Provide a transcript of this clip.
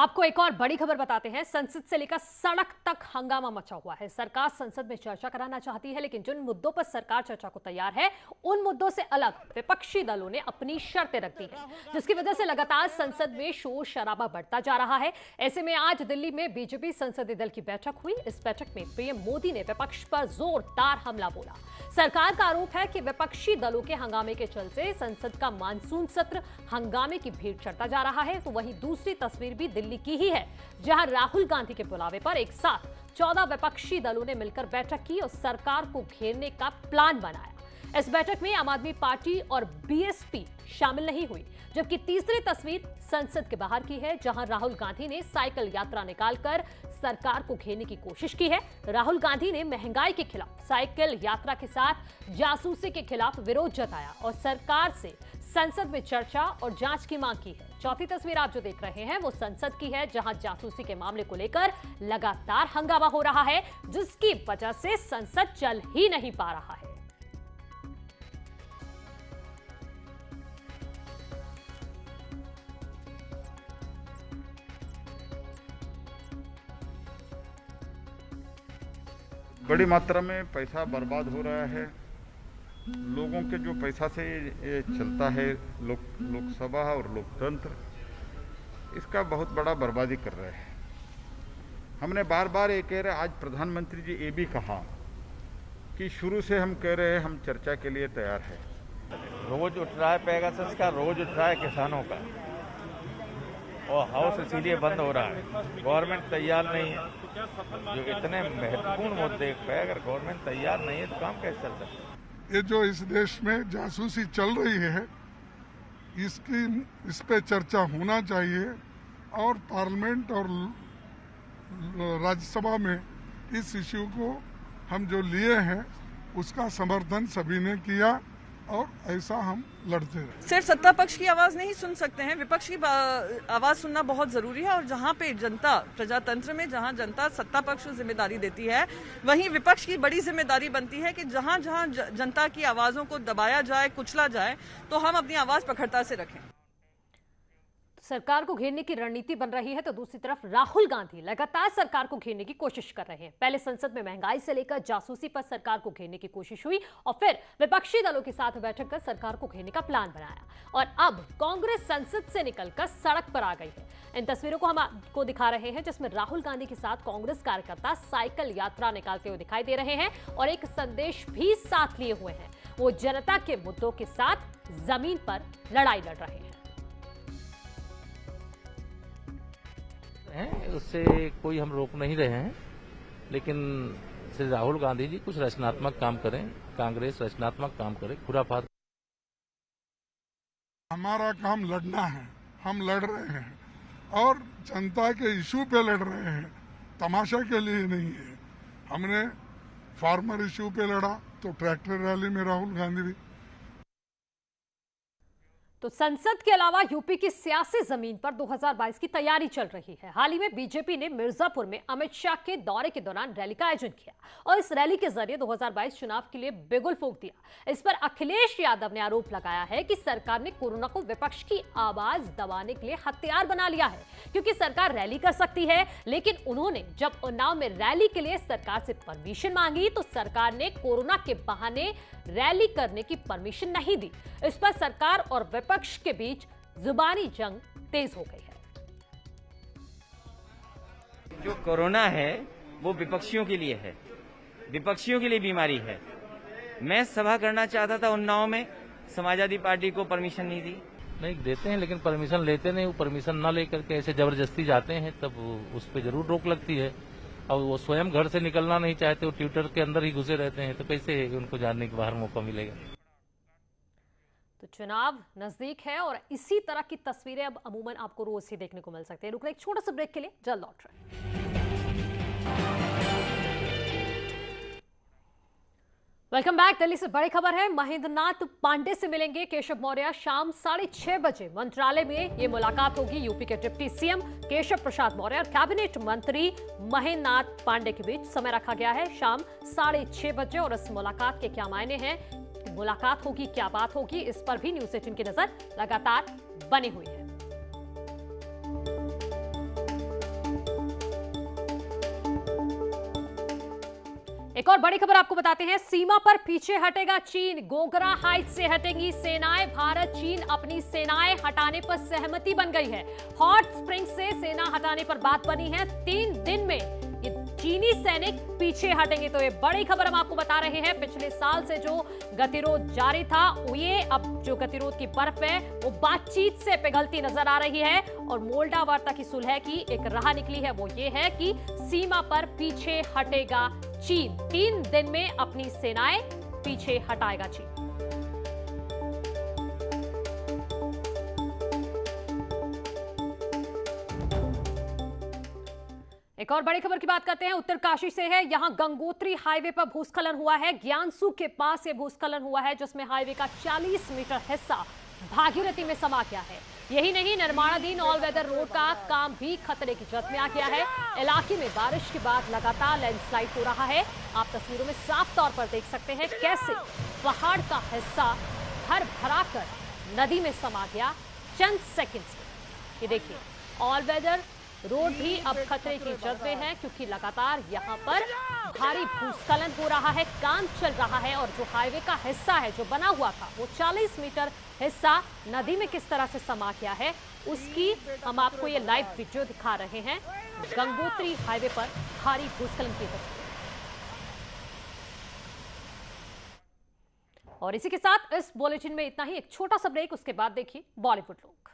आपको एक और बड़ी खबर बताते हैं। संसद से लेकर सड़क तक हंगामा मचा हुआ है। सरकार संसद में चर्चा कराना चाहती है, लेकिन जिन मुद्दों पर सरकार चर्चा को तैयार है उन मुद्दों से अलग विपक्षी दलों ने अपनी शर्तें रख दी हैं, जिसकी वजह से लगातार संसद में शोर शराबा बढ़ता जा रहा है। ऐसे में आज दिल्ली में बीजेपी संसदीय दल की बैठक हुई। इस बैठक में पीएम मोदी ने विपक्ष पर जोरदार हमला बोला। सरकार का आरोप है कि विपक्षी दलों के हंगामे के चलते संसद का मानसून सत्र हंगामे की भीड़ चढ़ता जा रहा है। तो वहीं दूसरी तस्वीर भी दिल्ली की ही है, जहां राहुल गांधी के बुलावे पर एक साथ 14 विपक्षी दलों ने मिलकर बैठक की और सरकार को घेरने का प्लान बनाया। इस बैठक में आम आदमी पार्टी और बीएसपी शामिल नहीं हुई, जबकि तीसरी तस्वीर संसद के बाहर की है, जहां राहुल गांधी ने साइकिल यात्रा निकालकर सरकार को घेरने की कोशिश की है। राहुल गांधी ने महंगाई के खिलाफ साइकिल यात्रा के साथ जासूसी के खिलाफ विरोध जताया और सरकार से संसद में चर्चा और जांच की मांग की है। चौथी तस्वीर आप जो देख रहे हैं वो संसद की है, जहां जासूसी के मामले को लेकर लगातार हंगामा हो रहा है, जिसकी वजह से संसद चल ही नहीं पा रहा है। बड़ी मात्रा में पैसा बर्बाद हो रहा है। लोगों के जो पैसा से ये चलता है लोकसभा और लोकतंत्र, इसका बहुत बड़ा बर्बादी कर रहे हैं। हमने बार बार ये कह रहे, आज प्रधानमंत्री जी ये भी कहा कि शुरू से हम कह रहे हैं हम चर्चा के लिए तैयार है। रोज उठ रहा है पेगासस का, रोज उठ रहा है किसानों का, और हाउस इसीलिए बंद हो रहा है। गवर्नमेंट तैयार नहीं है। जो इतने महत्वपूर्ण मुद्दे पे अगर गवर्नमेंट तैयार नहीं है तो काम कैसे चल सकता है? ये जो इस देश में जासूसी चल रही है, इस पे चर्चा होना चाहिए और पार्लियामेंट और राज्यसभा में इस इश्यू को हम जो लिए हैं उसका समर्थन सभी ने किया और ऐसा हम लड़ते रहे। सिर्फ सत्ता पक्ष की आवाज नहीं सुन सकते हैं, विपक्ष की आवाज सुनना बहुत जरूरी है। और जहां पे जनता, प्रजातंत्र में जहां जनता सत्ता पक्ष को जिम्मेदारी देती है, वहीं विपक्ष की बड़ी जिम्मेदारी बनती है कि जहां जहां जनता की आवाजों को दबाया जाए, कुचला जाए, तो हम अपनी आवाज प्रखरता से रखें। सरकार को घेरने की रणनीति बन रही है, तो दूसरी तरफ राहुल गांधी लगातार सरकार को घेरने की कोशिश कर रहे हैं। पहले संसद में महंगाई से लेकर जासूसी पर सरकार को घेरने की कोशिश हुई और फिर विपक्षी दलों के साथ बैठक कर सरकार को घेरने का प्लान बनाया और अब कांग्रेस संसद से निकलकर सड़क पर आ गई है। इन तस्वीरों को हम आपको दिखा रहे हैं, जिसमें राहुल गांधी के साथ कांग्रेस कार्यकर्ता साइकिल यात्रा निकालते हुए दिखाई दे रहे हैं और एक संदेश भी साथ लिए हुए हैं। वो जनता के मुद्दों के साथ जमीन पर लड़ाई लड़ रहे हैं। उससे कोई हम रोक नहीं रहे हैं, लेकिन श्री राहुल गांधी जी कुछ रचनात्मक काम करें, कांग्रेस रचनात्मक काम करे। खुराफात हमारा काम लड़ना है, हम लड़ रहे हैं और जनता के इशू पे लड़ रहे हैं, तमाशा के लिए नहीं है। हमने फार्मर इशू पे लड़ा तो ट्रैक्टर रैली में राहुल गांधी भी। तो संसद के अलावा यूपी की सियासी जमीन पर 2022 की तैयारी चल रही है। हाल ही में बीजेपी ने मिर्जापुर में अमित शाह के दौरे के दौरान रैली का आयोजन किया और इस रैली के जरिए 2022 चुनाव के लिए बिगुल फूंक दिया। इस पर अखिलेश यादव ने आरोप लगाया है कि सरकार ने कोरोना को विपक्ष की आवाज दबाने के लिए हथियार बना लिया है, क्योंकि सरकार रैली कर सकती है, लेकिन उन्होंने जब उन्नाव में रैली के लिए सरकार से परमिशन मांगी तो सरकार ने कोरोना के बहाने रैली करने की परमिशन नहीं दी। इस पर सरकार और विपक्ष के बीच जुबानी जंग तेज हो गई है। जो कोरोना है वो विपक्षियों के लिए है, विपक्षियों के लिए बीमारी है। मैं सभा करना चाहता था उन्नाव में, समाजवादी पार्टी को परमिशन नहीं दी। नहीं देते हैं, लेकिन परमिशन लेते नहीं। वो परमिशन ना लेकर के ऐसे जबरदस्ती जाते हैं, तब उस पर जरूर रोक लगती है। अब वो स्वयं घर से निकलना नहीं चाहते, वो ट्विटर के अंदर ही घुसे रहते हैं, तो कैसे उनको जानने के बाहर मौका मिलेगा। तो चुनाव नजदीक है और इसी तरह की तस्वीरें अब अमूमन आपको रोज ही देखने को मिल सकती है। रुक एक छोटा सा ब्रेक के लिए, जल्द लौट रहे हैं। Welcome back. दिल्ली से बड़ी खबर है, महेंद्रनाथ पांडे से मिलेंगे केशव मौर्य। शाम 6:30 बजे मंत्रालय में ये मुलाकात होगी। यूपी के डिप्टी सीएम केशव प्रसाद मौर्य और कैबिनेट मंत्री महेंद्रनाथ पांडे के बीच समय रखा गया है शाम 6:30 बजे। और इस मुलाकात के क्या मायने हैं, मुलाकात होगी, क्या बात होगी, इस पर भी न्यूज़ 18 की नजर लगातार बनी हुई है। एक और बड़ी खबर आपको बताते हैं, सीमा पर पीछे हटेगा चीन, गोगरा हाइट से हटेंगी सेनाएं। भारत चीन अपनी सेनाएं हटाने पर सहमति बन गई है। हॉट स्प्रिंग से सेना हटाने पर बात बनी है। 3 दिन में ये चीनी सैनिक पीछे हटेंगे। तो ये बड़ी खबर हम आपको बता रहे हैं। पिछले साल से जो गतिरोध जारी था, ये अब जो गतिरोध की बर्फ है वो बातचीत से पिघलती नजर आ रही है और मोल्डा वार्ता की सुलह की एक राह निकली है। वो ये है कि सीमा पर पीछे हटेगा चीन। 3 दिन में अपनी सेनाएं पीछे हटाएगा चीन। एक और बड़ी खबर की बात करते हैं, उत्तरकाशी से है। यहां गंगोत्री हाईवे पर भूस्खलन हुआ है। ज्ञानसू के पास ये भूस्खलन हुआ है, जिसमें हाईवे का 40 मीटर हिस्सा भागीरथी में समा गया है। यही नहीं, निर्माणाधीन ऑल वेदर रोड का काम भी खतरे की जद में आ गया है। इलाके में बारिश के बाद लगातार लैंडस्लाइड हो रहा है। आप तस्वीरों में साफ तौर पर देख सकते हैं कैसे पहाड़ का हिस्सा भर भरा कर नदी में समा गया चंद सेकंड्स में। ये देखिए, ऑल वेदर रोड भी अब खतरे की जद में है, क्योंकि लगातार यहाँ पर भारी भूस्खलन हो रहा है, काम चल रहा है। और जो हाईवे का हिस्सा है जो बना हुआ था, वो 40 मीटर हिस्सा नदी में किस तरह से समा गया है, उसकी हम आपको ये लाइव वीडियो दिखा रहे हैं। गंगोत्री हाईवे पर भारी भूस्खलन की तस्वीर। और इसी के साथ इस बुलेटिन में इतना ही। एक छोटा सा ब्रेक, उसके बाद देखिए बॉलीवुड लोग।